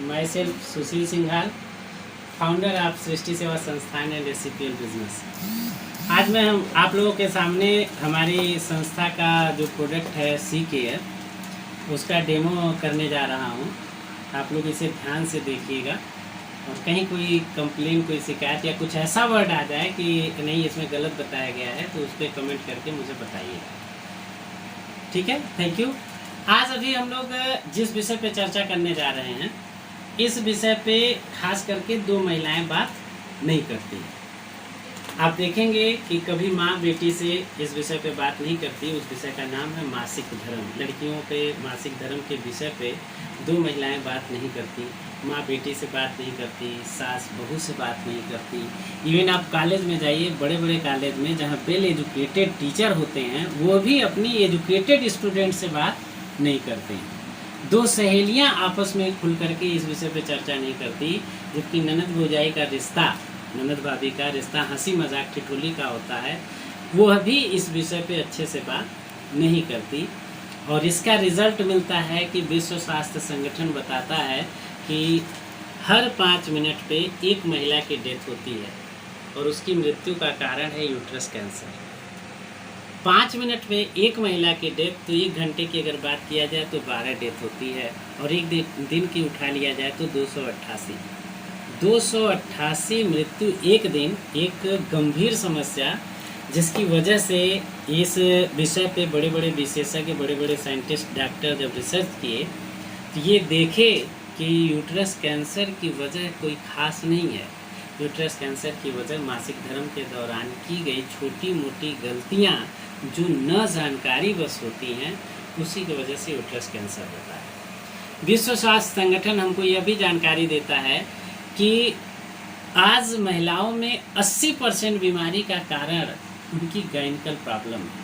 My self Sushil Singhal, founder of Srishti Seva Sansthan and एसीपीएल business. आज मैं आप लोगों के सामने हमारी संस्था का जो प्रोडक्ट है सी केयर, उसका डेमो करने जा रहा हूँ। आप लोग इसे ध्यान से देखिएगा और कहीं कोई कंप्लेन, कोई शिकायत या कुछ ऐसा वर्ड आ जाए कि नहीं इसमें गलत बताया गया है तो उस पर कमेंट करके मुझे बताइएगा। ठीक है, थैंक यू। आज अभी हम लोग जिस विषय पे चर्चा करने जा रहे हैं, इस विषय पे खास करके दो महिलाएं बात नहीं करती। आप देखेंगे कि कभी माँ बेटी से इस विषय पे बात नहीं करती। उस विषय का नाम है मासिक धर्म। लड़कियों पे मासिक धर्म के विषय पे दो महिलाएं बात नहीं करती। माँ बेटी से बात नहीं करती, सास बहू से बात नहीं करती। इवन आप कॉलेज में जाइए, बड़े बड़े कॉलेज में जहाँ वेल एजुकेटेड टीचर होते हैं, वो भी अपनी एजुकेटेड स्टूडेंट से बात नहीं करते हैं। दो सहेलियां आपस में खुल करके इस विषय पे चर्चा नहीं करती, जबकि ननद भौजाई का रिश्ता, ननद भाभी का रिश्ता हंसी मजाक ठिठोली का होता है, वो भी इस विषय पे अच्छे से बात नहीं करती। और इसका रिजल्ट मिलता है कि विश्व स्वास्थ्य संगठन बताता है कि हर 5 मिनट पे एक महिला की डेथ होती है और उसकी मृत्यु का कारण है यूट्रस कैंसर। 5 मिनट में एक महिला की डेथ, तो 1 घंटे की अगर बात किया जाए तो 12 डेथ होती है, और एक दिन की उठा लिया जाए तो 288 मृत्यु एक दिन। एक गंभीर समस्या जिसकी वजह से इस विषय पे बड़े बड़े विशेषज्ञ, बड़े बड़े साइंटिस्ट, डॉक्टर जब रिसर्च किए तो ये देखे कि यूट्रस कैंसर की वजह कोई खास नहीं है। यूट्रस कैंसर की वजह मासिक धर्म के दौरान की गई छोटी मोटी गलतियाँ जो न जानकारी बस होती हैं, उसी की वजह से यूट्रस कैंसर होता है। विश्व स्वास्थ्य संगठन हमको यह भी जानकारी देता है कि आज महिलाओं में 80% बीमारी का कारण उनकी गायनिकल प्रॉब्लम है,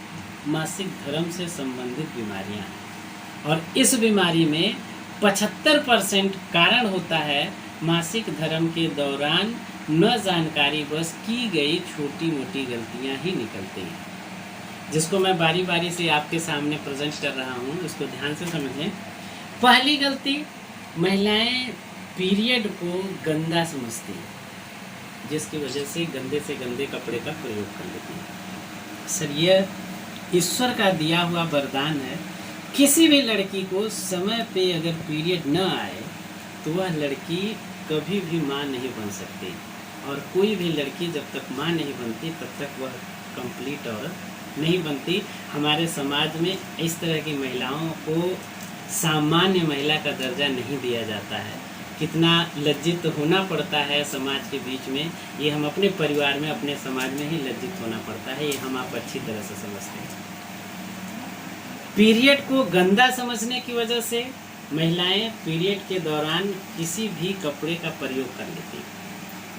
मासिक धर्म से संबंधित बीमारियां हैं। और इस बीमारी में 75% कारण होता है मासिक धर्म के दौरान न जानकारी बस की गई छोटी मोटी गलतियां ही निकलती हैं, जिसको मैं बारी बारी से आपके सामने प्रेजेंट कर रहा हूँ। उसको ध्यान से समझें। पहली गलती, महिलाएं पीरियड को गंदा समझती हैं, जिसकी वजह से गंदे कपड़े का प्रयोग कर लेती हैं। सर, यह ईश्वर का दिया हुआ वरदान है। किसी भी लड़की को समय पे अगर पीरियड न आए तो वह लड़की कभी भी माँ नहीं बन सकती, और कोई भी लड़की जब तक माँ नहीं बनती तब तक वह कंप्लीट औरत नहीं बनती। हमारे समाज में इस तरह की महिलाओं को सामान्य महिला का दर्जा नहीं दिया जाता है। कितना लज्जित होना पड़ता है समाज के बीच में, ये हम अपने परिवार में, अपने समाज में ही लज्जित होना पड़ता है। ये हम आप अच्छी तरह से समझते हैं। पीरियड को गंदा समझने की वजह से महिलाएं पीरियड के दौरान किसी भी कपड़े का प्रयोग कर लेती हैं,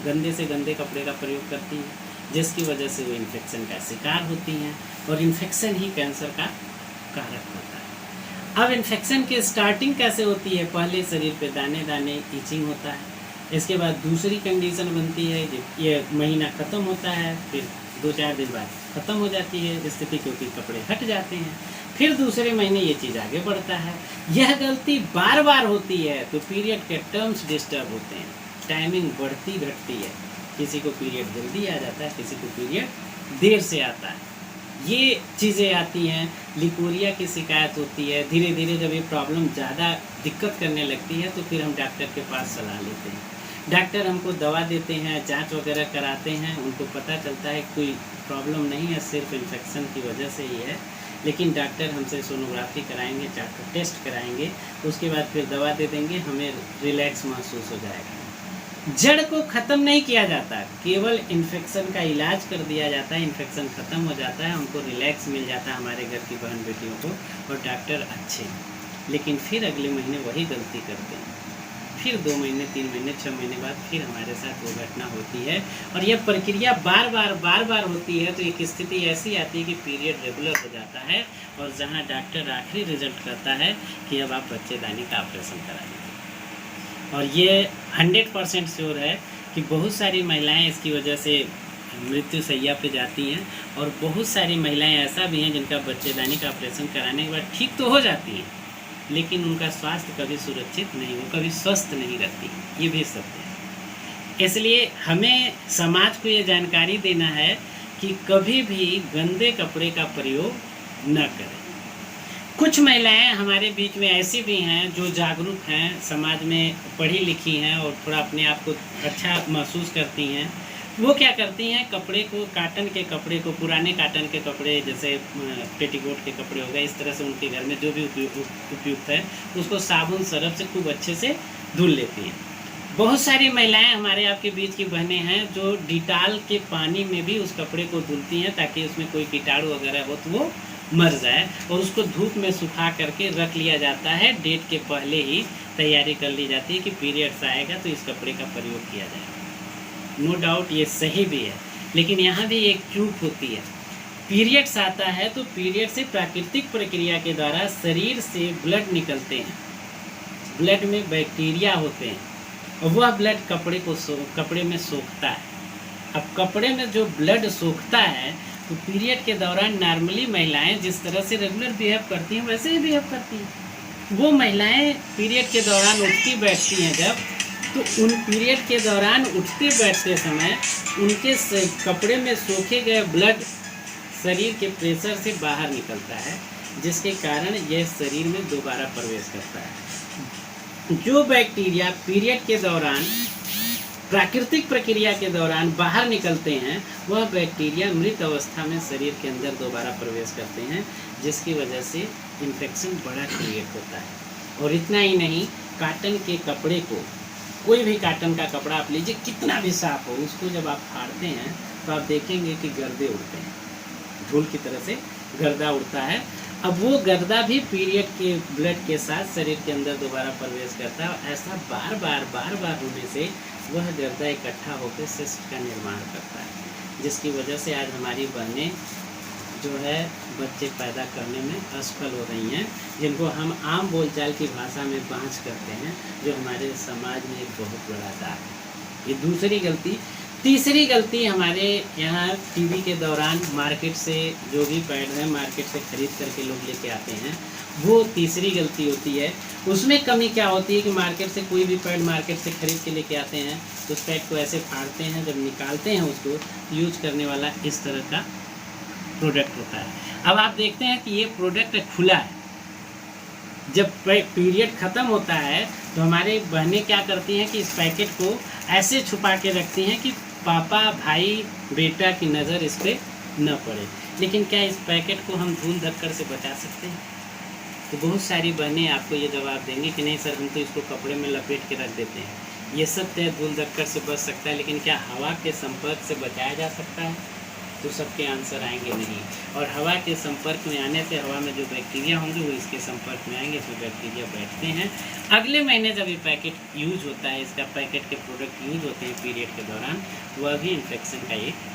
गंदे से गंदे कपड़े का प्रयोग करती हैं, जिसकी वजह से वो इन्फेक्शन का शिकार होती हैं, और इन्फेक्शन ही कैंसर का कारक होता है। अब इन्फेक्शन की स्टार्टिंग कैसे होती है? पहले शरीर पे दाने दाने ईचिंग होता है, इसके बाद दूसरी कंडीशन बनती है, ये महीना ख़त्म होता है, फिर 2-4 दिन बाद ख़त्म हो जाती है स्थिति, क्योंकि कपड़े हट जाते हैं। फिर दूसरे महीने ये चीज़ आगे बढ़ता है। यह गलती बार बार होती है तो पीरियड के टर्म्स डिस्टर्ब होते हैं, टाइमिंग बढ़ती घटती है। किसी को पीरियड जल्दी आ जाता है, किसी को पीरियड देर से आता है। ये चीज़ें आती हैं। लिकोरिया की शिकायत होती है। धीरे धीरे जब ये प्रॉब्लम ज़्यादा दिक्कत करने लगती है तो फिर हम डॉक्टर के पास सलाह लेते हैं। डॉक्टर हमको दवा देते हैं, जांच वगैरह कराते हैं, उनको पता चलता है कोई प्रॉब्लम नहीं है, सिर्फ इन्फेक्शन की वजह से ही है। लेकिन डॉक्टर हमसे सोनोग्राफी कराएंगे, टेस्ट कराएंगे, उसके बाद फिर दवा दे देंगे, हमें रिलैक्स महसूस हो जाएगा। जड़ को ख़त्म नहीं किया जाता, केवल इन्फेक्शन का इलाज कर दिया जाता है। इन्फेक्शन ख़त्म हो जाता है, हमको रिलैक्स मिल जाता है, हमारे घर की बहन बेटियों को, और डॉक्टर अच्छे। लेकिन फिर अगले महीने वही गलती करते हैं। फिर 2 महीने, 3 महीने, 6 महीने बाद फिर हमारे साथ वो घटना होती है, और यह प्रक्रिया बार बार होती है। तो एक स्थिति ऐसी आती है कि पीरियड रेगुलर हो जाता है, और जहाँ डॉक्टर आखिरी रिजल्ट करता है कि अब आप बच्चेदानी का ऑपरेशन करा लीजिए। और ये 100% श्योर है कि बहुत सारी महिलाएं इसकी वजह से मृत्यु शैया पे जाती हैं, और बहुत सारी महिलाएं ऐसा भी हैं जिनका बच्चेदानी का ऑपरेशन कराने के बाद ठीक तो हो जाती हैं, लेकिन उनका स्वास्थ्य कभी सुरक्षित नहीं, वो कभी स्वस्थ नहीं रहती, ये भी सत्य है। इसलिए हमें समाज को ये जानकारी देना है कि कभी भी गंदे कपड़े का प्रयोग न करें। कुछ महिलाएं हमारे बीच में ऐसी भी हैं जो जागरूक हैं, समाज में पढ़ी लिखी हैं और थोड़ा अपने आप को अच्छा महसूस करती हैं। वो क्या करती हैं, कपड़े को, काटन के कपड़े को, पुराने काटन के कपड़े जैसे पेटीकोट के कपड़े हो गए, इस तरह से उनके घर में जो भी उपयुक्त है उसको साबुन सरफ से खूब अच्छे से धुल लेती हैं। बहुत सारी महिलाएं हमारे आपके बीच की बहनें हैं जो डिटाल के पानी में भी उस कपड़े को धुलती हैं ताकि उसमें कोई कीटाणु वगैरह हो तो वो मर जाए, और उसको धूप में सुखा करके रख लिया जाता है। डेट के पहले ही तैयारी कर ली जाती है कि पीरियड्स आएगा तो इस कपड़े का प्रयोग किया जाएगा। नो डाउट ये सही भी है, लेकिन यहाँ भी एक चूक होती है। पीरियड्स आता है तो पीरियड से प्राकृतिक प्रक्रिया के द्वारा शरीर से ब्लड निकलते हैं, ब्लड में बैक्टीरिया होते हैं और वह ब्लड कपड़े में सोखता है। अब कपड़े में जो ब्लड सोखता है तो पीरियड के दौरान नॉर्मली महिलाएं जिस तरह से रेगुलर बिहेव करती हैं वैसे ही बिहेव करती हैं। वो महिलाएं पीरियड के दौरान उठती बैठती हैं जब, तो उन पीरियड के दौरान उठते बैठते समय उनके कपड़े में सोखे गए ब्लड शरीर के प्रेशर से बाहर निकलता है, जिसके कारण यह शरीर में दोबारा प्रवेश करता है। जो बैक्टीरिया पीरियड के दौरान प्राकृतिक प्रक्रिया के दौरान बाहर निकलते हैं, वह बैक्टीरिया मृत अवस्था में शरीर के अंदर दोबारा प्रवेश करते हैं, जिसकी वजह से इन्फेक्शन बड़ा क्रिएट होता है। और इतना ही नहीं, काटन के कपड़े को, कोई भी काटन का कपड़ा आप लीजिए, कितना भी साफ हो, उसको जब आप फाड़ते हैं तो आप देखेंगे कि गर्दे उड़ते हैं, धूल की तरह से गर्दा उड़ता है। अब वो गर्दा भी पीरियड के ब्लड के साथ शरीर के अंदर दोबारा प्रवेश करता है, और ऐसा बार बार होने से वह गर्दा इकट्ठा होकर सिस्ट का निर्माण करता है, जिसकी वजह से आज हमारी बहनें जो है बच्चे पैदा करने में असफल हो रही हैं, जिनको हम आम बोलचाल की भाषा में बांझ करते हैं, जो हमारे समाज में एक बहुत बड़ा दाग है। ये दूसरी गलती। तीसरी गलती, हमारे यहाँ टीवी के दौरान मार्केट से जो भी पैड है मार्केट से खरीद करके लोग लेके आते हैं, वो तीसरी गलती होती है। उसमें कमी क्या होती है कि मार्केट से कोई भी पैड मार्केट से खरीद के लेके आते हैं तो उस पैड को ऐसे फाड़ते हैं, जब निकालते हैं उसको यूज करने वाला इस तरह का प्रोडक्ट होता है। अब आप देखते हैं कि ये प्रोडक्ट खुला है, जब पीरियड ख़त्म होता है तो हमारी बहनें क्या करती हैं कि इस पैकेट को ऐसे छुपा के रखती हैं कि पापा, भाई, बेटा की नज़र इस पर न पड़े। लेकिन क्या इस पैकेट को हम धूल धक्कर से बचा सकते हैं? तो बहुत सारी बहनें आपको ये जवाब देंगी कि नहीं सर, हम तो इसको कपड़े में लपेट के रख देते हैं। ये सत्य है, धूल धक्कर से बच सकता है, लेकिन क्या हवा के संपर्क से बचाया जा सकता है? तो सबके आंसर आएंगे नहीं। और हवा के संपर्क में आने से हवा में जो बैक्टीरिया होंगे वो इसके संपर्क में आएंगे, इसमें बैक्टीरिया बैठते हैं। अगले महीने जब ये पैकेट यूज होता है, इसका पैकेट के प्रोडक्ट यूज होते हैं पीरियड के दौरान, वह भी इन्फेक्शन का एक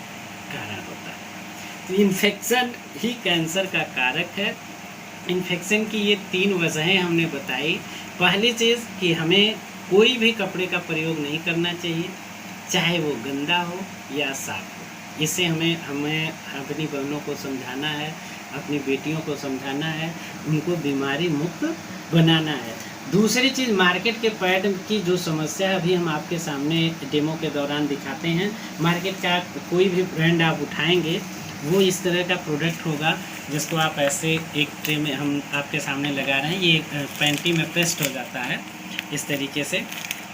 कारण होता है। तो इन्फेक्शन ही कैंसर का कारक है। इन्फेक्शन की ये 3 वजहें हमने बताई। पहली चीज़ कि हमें कोई भी कपड़े का प्रयोग नहीं करना चाहिए, चाहे वो गंदा हो या साफ हो। इससे हमें अपनी बहनों को समझाना है, अपनी बेटियों को समझाना है, उनको बीमारी मुक्त बनाना है। दूसरी चीज़, मार्केट के पैड की जो समस्या है अभी हम आपके सामने डेमो के दौरान दिखाते हैं। मार्केट का कोई भी ब्रांड आप उठाएंगे वो इस तरह का प्रोडक्ट होगा, जिसको आप ऐसे एक ट्रे में हम आपके सामने लगा रहे हैं। ये पैंटी में पेस्ट हो जाता है इस तरीके से।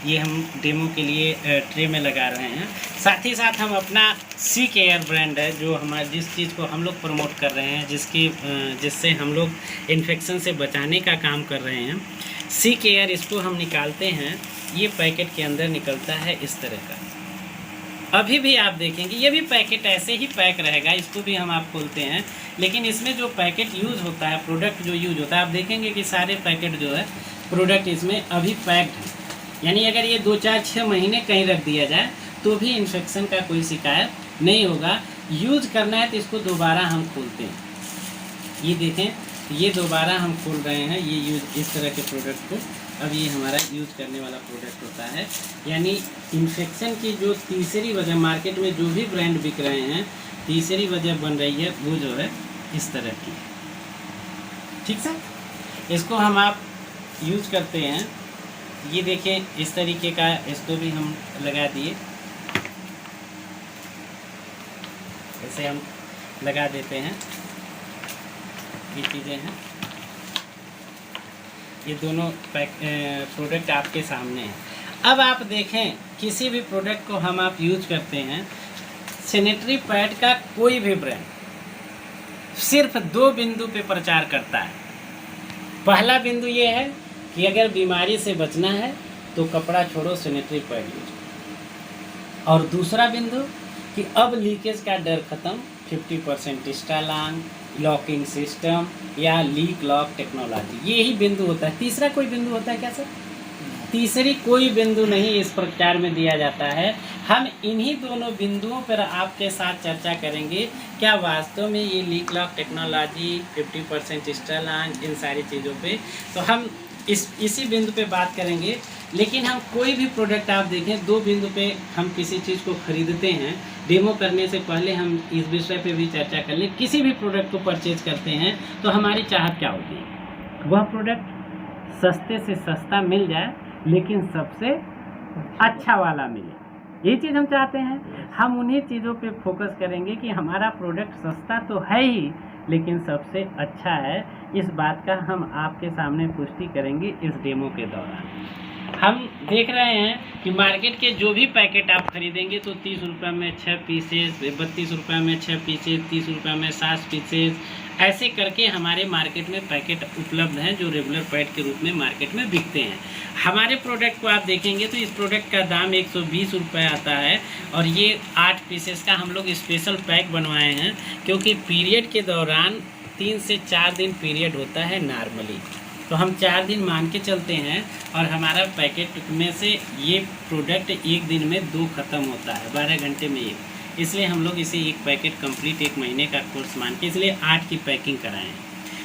ये हम डेमो के लिए ट्रे में लगा रहे हैं। साथ ही साथ हम अपना सी केयर ब्रांड है, जो हमारे जिस चीज़ को हम लोग प्रमोट कर रहे हैं, जिससे हम लोग इन्फेक्शन से बचाने का काम कर रहे हैं, सी केयर, इसको हम निकालते हैं। ये पैकेट के अंदर निकलता है इस तरह का। अभी भी आप देखेंगे ये भी पैकेट ऐसे ही पैक रहेगा, इसको भी हम आप खोलते हैं, लेकिन इसमें जो पैकेट यूज़ होता है, प्रोडक्ट जो यूज होता है, आप देखेंगे कि सारे पैकेट जो है प्रोडक्ट इसमें अभी पैक्ड है। यानी अगर ये 2, 4, 6 महीने कहीं रख दिया जाए तो भी इन्फेक्शन का कोई शिकायत नहीं होगा। यूज करना है तो इसको दोबारा हम खोलते हैं। ये देखें, ये दोबारा हम खोल रहे हैं ये यूज इस तरह के प्रोडक्ट को। अब ये हमारा यूज करने वाला प्रोडक्ट होता है। यानी इन्फेक्शन की जो तीसरी वजह, मार्केट में जो भी ब्रांड बिक रहे हैं, तीसरी वजह बन रही है वो जो है इस तरह की। ठीक सर, इसको हम आप यूज करते हैं, ये देखिए इस तरीके का इसको भी हम लगा दिए, ऐसे हम लगा देते हैं। ये चीज़ें हैं, ये दोनों प्रोडक्ट आपके सामने हैं। अब आप देखें किसी भी प्रोडक्ट को हम आप यूज करते हैं, सैनिटरी पैड का कोई भी ब्रांड सिर्फ 2 बिंदु पे प्रचार करता है। पहला बिंदु ये है कि अगर बीमारी से बचना है तो कपड़ा छोड़ो, सैनिटरी पैड यूज करो। और दूसरा बिंदु कि अब लीकेज का डर खत्म, 50% स्टालांग, लॉकिंग सिस्टम या लीक लॉक टेक्नोलॉजी, यही बिंदु होता है। तीसरा कोई बिंदु होता है क्या सर? तीसरी कोई बिंदु नहीं इस प्रचार में दिया जाता है। हम इन्हीं दोनों बिंदुओं पर आपके साथ चर्चा करेंगे, क्या वास्तव में ये लीक लॉक टेक्नोलॉजी, 50% स्टालांग, इन सारी चीज़ों पे तो हम इसी बिंदु पे बात करेंगे। लेकिन हम कोई भी प्रोडक्ट आप देखें, 2 बिंदु पे हम किसी चीज़ को खरीदते हैं, डेमो करने से पहले हम इस विषय पे भी चर्चा कर लें। किसी भी प्रोडक्ट को परचेज करते हैं तो हमारी चाहत क्या होती है? वह प्रोडक्ट सस्ते से सस्ता मिल जाए, लेकिन सबसे अच्छा वाला मिले, ये चीज़ हम चाहते हैं। हम उन्हीं चीज़ों पे फोकस करेंगे कि हमारा प्रोडक्ट सस्ता तो है ही, लेकिन सबसे अच्छा है। इस बात का हम आपके सामने पुष्टि करेंगे इस डेमो के दौरान। हम देख रहे हैं कि मार्केट के जो भी पैकेट आप खरीदेंगे तो 30 रुपये में 6 पीसेस, 32 रुपये में 6 पीसेस, 30 रुपये में 7 पीसेस, ऐसे करके हमारे मार्केट में पैकेट उपलब्ध हैं जो रेगुलर पैड के रूप में मार्केट में बिकते हैं। हमारे प्रोडक्ट को आप देखेंगे तो इस प्रोडक्ट का दाम 120 रुपये आता है, और ये 8 पीसेस का हम लोग स्पेशल पैक बनवाए हैं, क्योंकि पीरियड के दौरान 3 से 4 दिन पीरियड होता है नॉर्मली, तो हम 4 दिन मान के चलते हैं, और हमारा पैकेट में से ये प्रोडक्ट एक दिन में 2 ख़त्म होता है, 12 घंटे में 1, इसलिए हम लोग इसे एक पैकेट कंप्लीट 1 महीने का कोर्स मान के इसलिए 8 की पैकिंग कराएं हैं।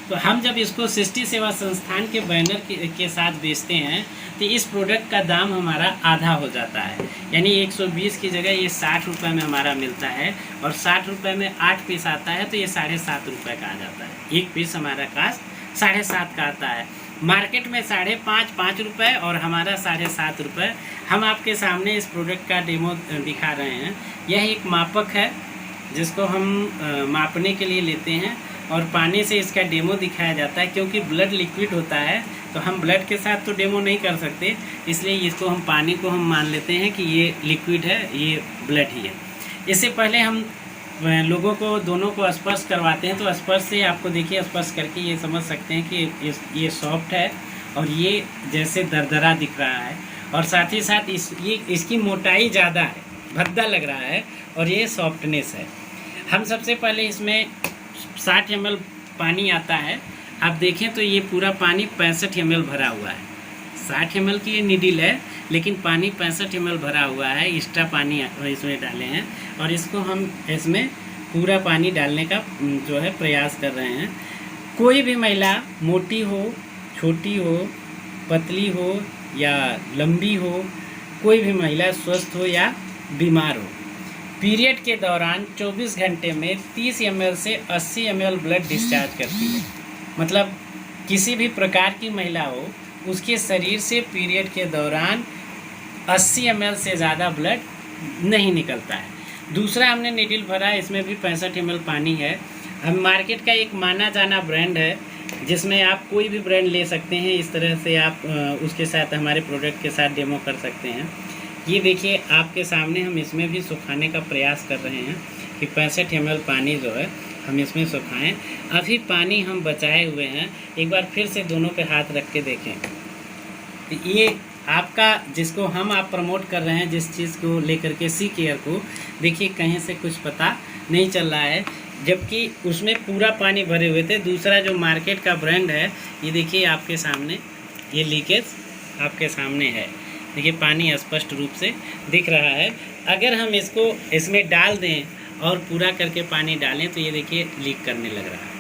तो हम जब इसको सृष्टि सेवा संस्थान के बैनर के साथ बेचते हैं तो इस प्रोडक्ट का दाम हमारा आधा हो जाता है, यानी 120 की जगह ये 60 रुपये में हमारा मिलता है, और 60 रुपये में 8 पीस आता है तो ये 7.5 रुपये का आ जाता है। एक पीस हमारा कास्ट 7.5 का आता है, मार्केट में 5.5 रुपये और हमारा 7.5 रुपये। हम आपके सामने इस प्रोडक्ट का डेमो दिखा रहे हैं। यह एक मापक है जिसको हम मापने के लिए लेते हैं, और पानी से इसका डेमो दिखाया जाता है, क्योंकि ब्लड लिक्विड होता है तो हम ब्लड के साथ तो डेमो नहीं कर सकते, इसलिए इसको हम पानी को हम मान लेते हैं कि ये लिक्विड है, ये ब्लड ही है। इससे पहले हम लोगों को दोनों को स्पर्श करवाते हैं, तो स्पर्श से आपको देखिए, स्पर्श करके ये समझ सकते हैं कि ये सॉफ्ट है और ये जैसे दरदरा दिख रहा है, और साथ ही साथ इसकी मोटाई ज़्यादा है, भद्दा लग रहा है, और ये सॉफ्टनेस है। हम सबसे पहले इसमें 60 ml पानी आता है, आप देखें तो ये पूरा पानी 65 ml भरा हुआ है। 60 ml की ये नीडल है, लेकिन पानी 65 ml भरा हुआ है, एक्स्ट्रा पानी इसमें डाले हैं, और इसको हम इसमें पूरा पानी डालने का जो है प्रयास कर रहे हैं। कोई भी महिला मोटी हो, छोटी हो, पतली हो या लंबी हो, कोई भी महिला स्वस्थ हो या बीमार हो, पीरियड के दौरान 24 घंटे में 30 ml से 80 ml ब्लड डिस्चार्ज करती है। मतलब किसी भी प्रकार की महिला हो, उसके शरीर से पीरियड के दौरान 80 ml से ज़्यादा ब्लड नहीं निकलता है। दूसरा हमने नीडल भरा, इसमें भी 65 ml पानी है। हम मार्केट का एक माना जाना ब्रांड है, जिसमें आप कोई भी ब्रांड ले सकते हैं। इस तरह से आप उसके साथ हमारे प्रोडक्ट के साथ डेमो कर सकते हैं। ये देखिए आपके सामने हम इसमें भी सुखाने का प्रयास कर रहे हैं कि 65 ml पानी जो है हम इसमें सुखाएं। अभी पानी हम बचाए हुए हैं, एक बार फिर से दोनों पे हाथ रख के देखें। तो ये आपका जिसको आप प्रमोट कर रहे हैं, जिस चीज़ को लेकर के सी केयर को, देखिए कहीं से कुछ पता नहीं चल रहा है, जबकि उसमें पूरा पानी भरे हुए थे। दूसरा जो मार्केट का ब्रांड है, ये देखिए आपके सामने, ये लीकेज आपके सामने है, देखिए पानी स्पष्ट रूप से दिख रहा है। अगर हम इसको इसमें डाल दें और पूरा करके पानी डालें तो ये देखिए लीक करने लग रहा है।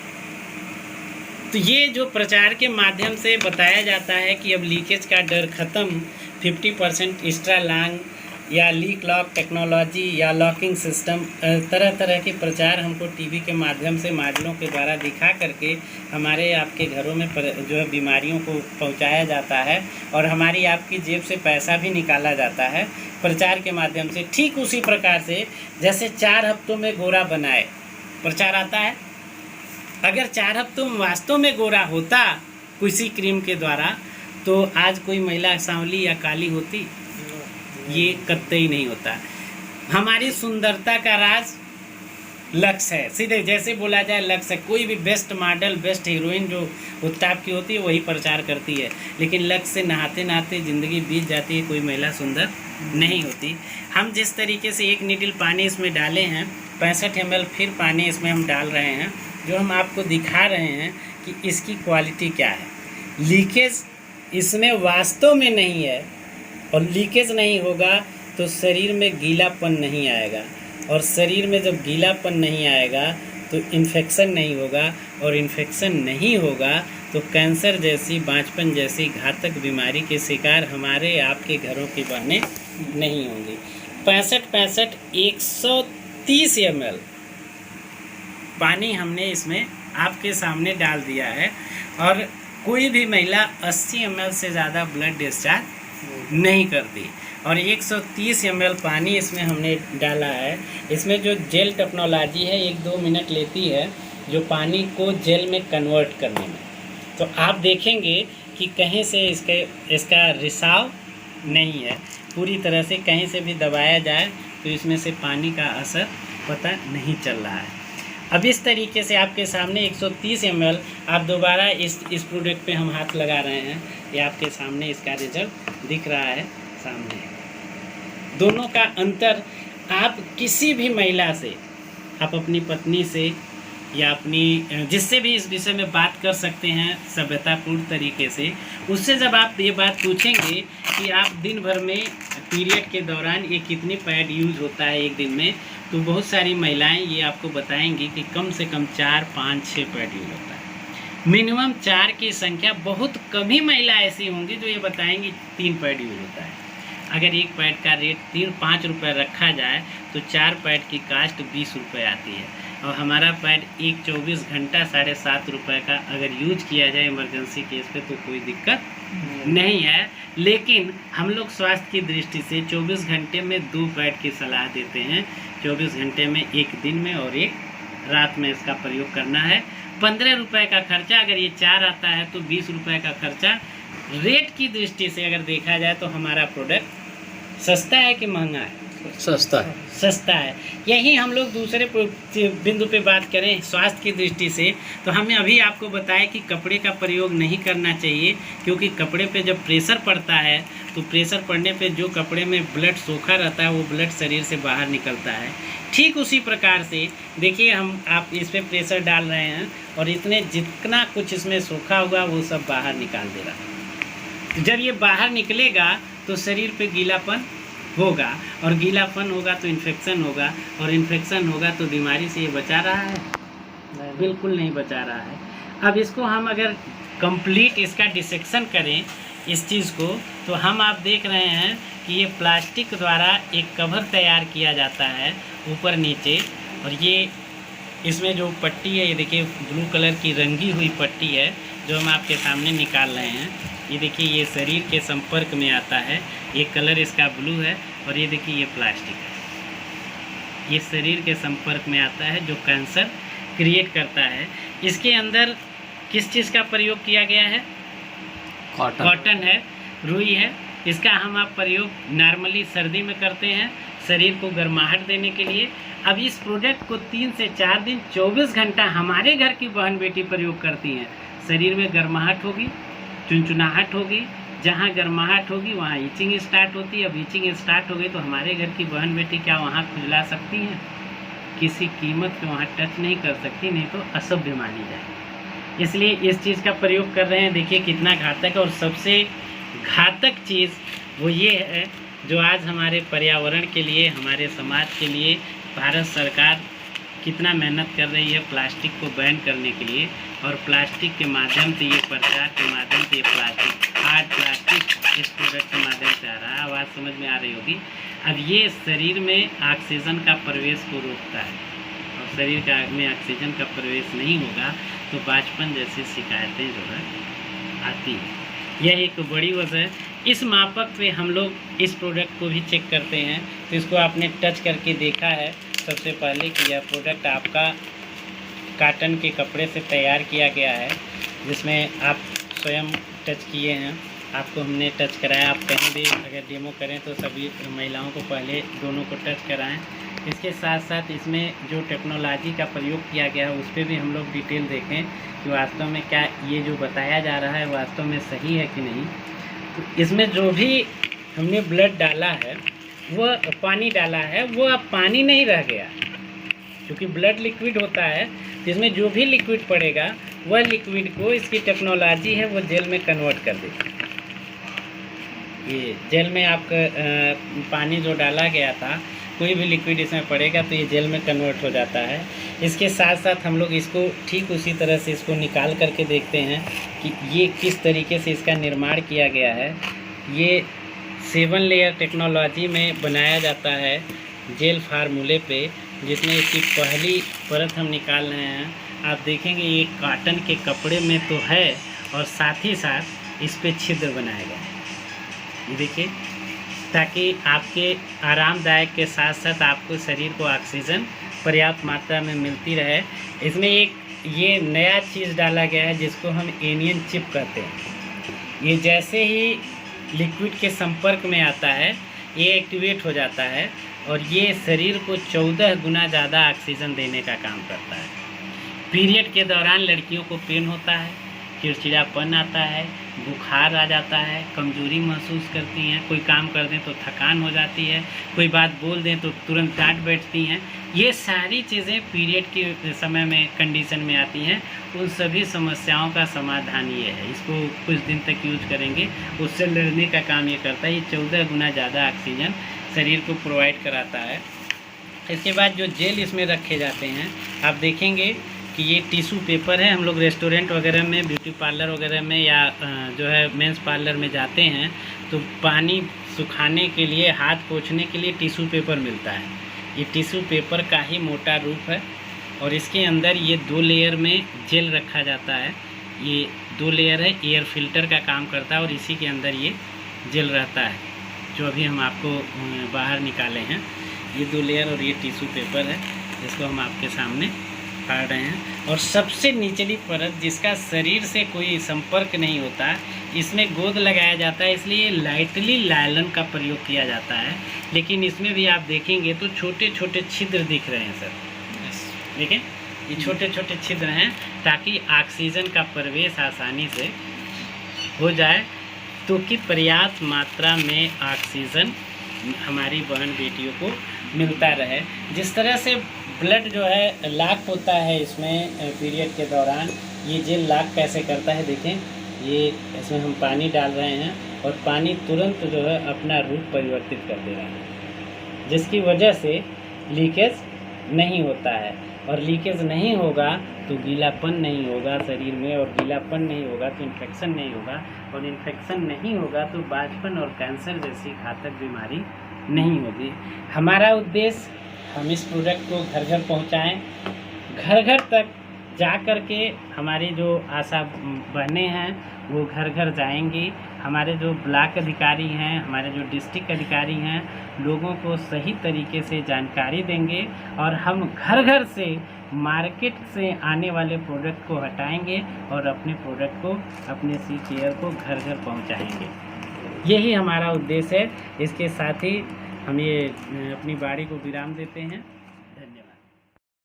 तो ये जो प्रचार के माध्यम से बताया जाता है कि अब लीकेज का डर ख़त्म, 50% एक्स्ट्रा लॉन्ग या लीक लॉक टेक्नोलॉजी या लॉकिंग सिस्टम, तरह तरह के प्रचार हमको टीवी के माध्यम से मॉडलों के द्वारा दिखा करके हमारे आपके घरों में जो है बीमारियों को पहुंचाया जाता है और हमारी आपकी जेब से पैसा भी निकाला जाता है प्रचार के माध्यम से। ठीक उसी प्रकार से जैसे 4 हफ्तों में गोरा बनाए प्रचार आता है, अगर 4 हफ्तों में वास्तव में गोरा होता किसी क्रीम के द्वारा तो आज कोई महिला सांवली या काली होती? ये कतई नहीं होता। हमारी सुंदरता का राज लक्ष्य है, सीधे जैसे बोला जाए लक्ष्य है। कोई भी बेस्ट मॉडल, बेस्ट हीरोइन जो उत्ताप की होती है वही प्रचार करती है, लेकिन लक्ष्य से नहाते नहाते ज़िंदगी बीत जाती है, कोई महिला सुंदर नहीं होती। हम जिस तरीके से 1 नीडल पानी इसमें डाले हैं, 65 ml फिर पानी इसमें हम डाल रहे हैं, जो हम आपको दिखा रहे हैं कि इसकी क्वालिटी क्या है। लीकेज इसमें वास्तव में नहीं है, और लीकेज नहीं होगा तो शरीर में गीलापन नहीं आएगा, और शरीर में जब गीलापन नहीं आएगा तो इन्फेक्शन नहीं होगा, और इन्फेक्शन नहीं होगा तो कैंसर जैसी, बांझपन जैसी घातक बीमारी के शिकार हमारे आपके घरों की बहनें नहीं होंगी। 65 130 ml पानी हमने इसमें आपके सामने डाल दिया है, और कोई भी महिला 80 ml से ज़्यादा ब्लड डिस्चार्ज नहीं करती, और 130 ml पानी इसमें हमने डाला है। इसमें जो जेल टेक्नोलॉजी है 1-2 मिनट लेती है जो पानी को जेल में कन्वर्ट करने में, तो आप देखेंगे कि कहीं से इसका रिसाव नहीं है, पूरी तरह से कहीं से भी दबाया जाए तो इसमें से पानी का असर पता नहीं चल रहा है। अब इस तरीके से आपके सामने 130 ml, आप दोबारा इस प्रोडक्ट पे हम हाथ लगा रहे हैं, ये आपके सामने इसका रिजल्ट दिख रहा है सामने। दोनों का अंतर आप किसी भी महिला से, आप अपनी पत्नी से या अपनी जिससे भी इस विषय में बात कर सकते हैं सभ्यतापूर्ण तरीके से, उससे जब आप ये बात पूछेंगे कि आप दिन भर में पीरियड के दौरान ये कितने पैड यूज होता है एक दिन में, तो बहुत सारी महिलाएं ये आपको बताएंगी कि कम से कम 4, 5, 6 पैड यूज होता है। मिनिमम 4 की संख्या, बहुत कम ही महिला ऐसी होंगी जो ये बताएंगी 3 पैड यूज होता है। अगर एक पैड का रेट 3-5 रुपये रखा जाए तो 4 पैड की कास्ट 20 रुपये आती है, और हमारा पैड 24 घंटा 7.5 रुपये का अगर यूज किया जाए इमरजेंसी केस पे तो कोई दिक्कत नहीं है। लेकिन हम लोग स्वास्थ्य की दृष्टि से 24 घंटे में 2 पैड की सलाह देते हैं। 24 घंटे में, एक दिन में और एक रात में इसका प्रयोग करना है। 15 रुपये का खर्चा, अगर ये 4 आता है तो 20 रुपये का खर्चा। रेट की दृष्टि से अगर देखा जाए तो हमारा प्रोडक्ट सस्ता है कि महंगा है? सस्ता है। सस्ता है। यही हम लोग दूसरे बिंदु पे बात करें स्वास्थ्य की दृष्टि से, तो हमने अभी आपको बताया कि कपड़े का प्रयोग नहीं करना चाहिए, क्योंकि कपड़े पे जब प्रेशर पड़ता है तो प्रेशर पड़ने पे जो कपड़े में ब्लड सोखा रहता है वो ब्लड शरीर से बाहर निकलता है। ठीक उसी प्रकार से देखिए, आप इस पर प्रेशर डाल रहे हैं और जितना कुछ इसमें सोखा हुआ वो सब बाहर निकाल दे रहा है। जब ये बाहर निकलेगा तो शरीर पे गीलापन होगा, और गीलापन होगा तो इन्फेक्शन होगा, और इन्फेक्शन होगा तो बीमारी से ये बचा रहा है? बिल्कुल नहीं बचा रहा है। अब इसको हम अगर कंप्लीट इसका डिसेक्शन करें इस चीज़ को, तो हम आप देख रहे हैं कि ये प्लास्टिक द्वारा एक कवर तैयार किया जाता है ऊपर नीचे, और ये इसमें जो पट्टी है ये देखिए ब्लू कलर की रंगी हुई पट्टी है जो हम आपके सामने निकाल रहे हैं। ये देखिए ये शरीर के संपर्क में आता है, ये कलर इसका ब्लू है, और ये देखिए ये प्लास्टिक है, ये शरीर के संपर्क में आता है जो कैंसर क्रिएट करता है। इसके अंदर किस चीज़ का प्रयोग किया गया है? कॉटन है, रुई है। इसका हम आप प्रयोग नॉर्मली सर्दी में करते हैं शरीर को गर्माहट देने के लिए। अब इस प्रोडक्ट को 3 से 4 दिन 24 घंटा हमारे घर की बहन बेटी प्रयोग करती हैं। शरीर में गर्माहट होगी, चुनचुनाहट होगी, जहाँ गर्माहट होगी वहाँ ईचिंग स्टार्ट होती है। अब ईचिंग स्टार्ट हो गई तो हमारे घर की बहन बेटी क्या वहाँ खुजला सकती हैं? किसी कीमत पे वहाँ टच नहीं कर सकती, नहीं तो असभ्य मानी जाए। इसलिए इस चीज़ का प्रयोग कर रहे हैं। देखिए कितना घातक है, और सबसे घातक चीज़ वो ये है जो आज हमारे पर्यावरण के लिए, हमारे समाज के लिए भारत सरकार कितना मेहनत कर रही है प्लास्टिक को बैन करने के लिए, और प्लास्टिक के माध्यम से, ये प्रचार के माध्यम से ये प्लास्टिक हार्ड प्लास्टिक इस प्रोडक्ट के माध्यम से आ रहा है, आवाज़ समझ में आ रही होगी। अब ये शरीर में ऑक्सीजन का प्रवेश को रोकता है, और शरीर का में ऑक्सीजन का प्रवेश नहीं होगा तो बांझपन जैसी शिकायतें जो है आती है। यह एक बड़ी वजह है। इस मापक पे हम लोग इस प्रोडक्ट को भी चेक करते हैं। तो इसको आपने टच करके देखा है सबसे पहले कि यह प्रोडक्ट आपका कॉटन के कपड़े से तैयार किया गया है, जिसमें आप स्वयं टच किए हैं, आपको हमने टच कराया। आप कहीं भी अगर डेमो करें तो सभी महिलाओं को पहले दोनों को टच कराएं। इसके साथ साथ इसमें जो टेक्नोलॉजी का प्रयोग किया गया है उस पर भी हम लोग डिटेल देखें कि वास्तव में क्या ये जो बताया जा रहा है वास्तव में सही है कि नहीं। तो इसमें जो भी हमने ब्लड डाला है, वह पानी डाला है, वो अब पानी नहीं रह गया, क्योंकि ब्लड लिक्विड होता है। तो इसमें जो भी लिक्विड पड़ेगा वह लिक्विड को इसकी टेक्नोलॉजी है वो जेल में कन्वर्ट कर देगी। ये जेल में आपका पानी जो डाला गया था, कोई भी लिक्विड इसमें पड़ेगा तो ये जेल में कन्वर्ट हो जाता है। इसके साथ साथ हम लोग इसको ठीक उसी तरह से इसको निकाल करके देखते हैं कि ये किस तरीके से इसका निर्माण किया गया है। ये 7 लेयर टेक्नोलॉजी में बनाया जाता है जेल फार्मूले पे, जिसमें इसकी पहली परत हम निकाल रहे हैं। आप देखेंगे ये कॉटन के कपड़े में तो है और साथ ही साथ इस पे छिद्र बनाया गया है, ये देखिए, ताकि आपके आरामदायक के साथ साथ आपको शरीर को ऑक्सीजन पर्याप्त मात्रा में मिलती रहे। इसमें एक ये नया चीज़ डाला गया है जिसको हम एनियन चिप कहते हैं। ये जैसे ही लिक्विड के संपर्क में आता है ये एक्टिवेट हो जाता है और ये शरीर को 14 गुना ज़्यादा ऑक्सीजन देने का काम करता है। पीरियड के दौरान लड़कियों को पेन होता है, चिड़चिड़ापन आता है, बुखार आ जाता है, कमजोरी महसूस करती हैं, कोई काम कर दें तो थकान हो जाती है, कोई बात बोल दें तो तुरंत डांट बैठती हैं। ये सारी चीज़ें पीरियड के समय में कंडीशन में आती हैं। उन सभी समस्याओं का समाधान ये है। इसको कुछ दिन तक यूज करेंगे, उससे लड़ने का काम ये करता है। ये 14 गुना ज़्यादा ऑक्सीजन शरीर को प्रोवाइड कराता है। इसके बाद जो जेल इसमें रखे जाते हैं, आप देखेंगे कि ये टिश्यू पेपर है। हम लोग रेस्टोरेंट वगैरह में, ब्यूटी पार्लर वगैरह में या जो है मेंस पार्लर में जाते हैं तो पानी सुखाने के लिए, हाथ पोंछने के लिए टिश्यू पेपर मिलता है। ये टिश्यू पेपर का ही मोटा रूप है और इसके अंदर ये 2 लेयर में जेल रखा जाता है। ये 2 लेयर है, एयर फिल्टर का काम करता है और इसी के अंदर ये जेल रहता है जो अभी हम आपको बाहर निकाले हैं। ये 2 लेयर और ये टिश्यू पेपर है जिसको हम आपके सामने फाड़ रहे हैं। और सबसे निचली परत जिसका शरीर से कोई संपर्क नहीं होता, इसमें गोंद लगाया जाता है, इसलिए लाइटली लायलन का प्रयोग किया जाता है। लेकिन इसमें भी आप देखेंगे तो छोटे छोटे छिद्र दिख रहे हैं सर, देखें ये छोटे छोटे छिद्र हैं ताकि ऑक्सीजन का प्रवेश आसानी से हो जाए, तो कि पर्याप्त मात्रा में ऑक्सीजन हमारी बहन बेटियों को मिलता रहे। जिस तरह से ब्लड जो है लॉक होता है इसमें पीरियड के दौरान, ये जेल लॉक कैसे करता है देखें। ये इसमें हम पानी डाल रहे हैं और पानी तुरंत जो है अपना रूप परिवर्तित कर दे रहा है, जिसकी वजह से लीकेज नहीं होता है। और लीकेज नहीं होगा तो गीलापन नहीं होगा शरीर में, और गीलापन नहीं होगा तो इन्फेक्शन नहीं होगा, और इन्फेक्शन नहीं होगा तो बांझपन और कैंसर जैसी घातक बीमारी नहीं होगी। हमारा उद्देश्य हम इस प्रोडक्ट को घर घर पहुंचाएं, घर घर तक जा कर के हमारी जो आशा बहनें हैं वो घर घर जाएंगी। हमारे जो ब्लॉक अधिकारी हैं, हमारे जो डिस्ट्रिक्ट अधिकारी हैं, लोगों को सही तरीके से जानकारी देंगे और हम घर घर से मार्केट से आने वाले प्रोडक्ट को हटाएंगे और अपने प्रोडक्ट को, अपने सी केयर को घर घर पहुंचाएंगे। यही हमारा उद्देश्य है। इसके साथ ही हम ये अपनी बारी को विराम देते हैं।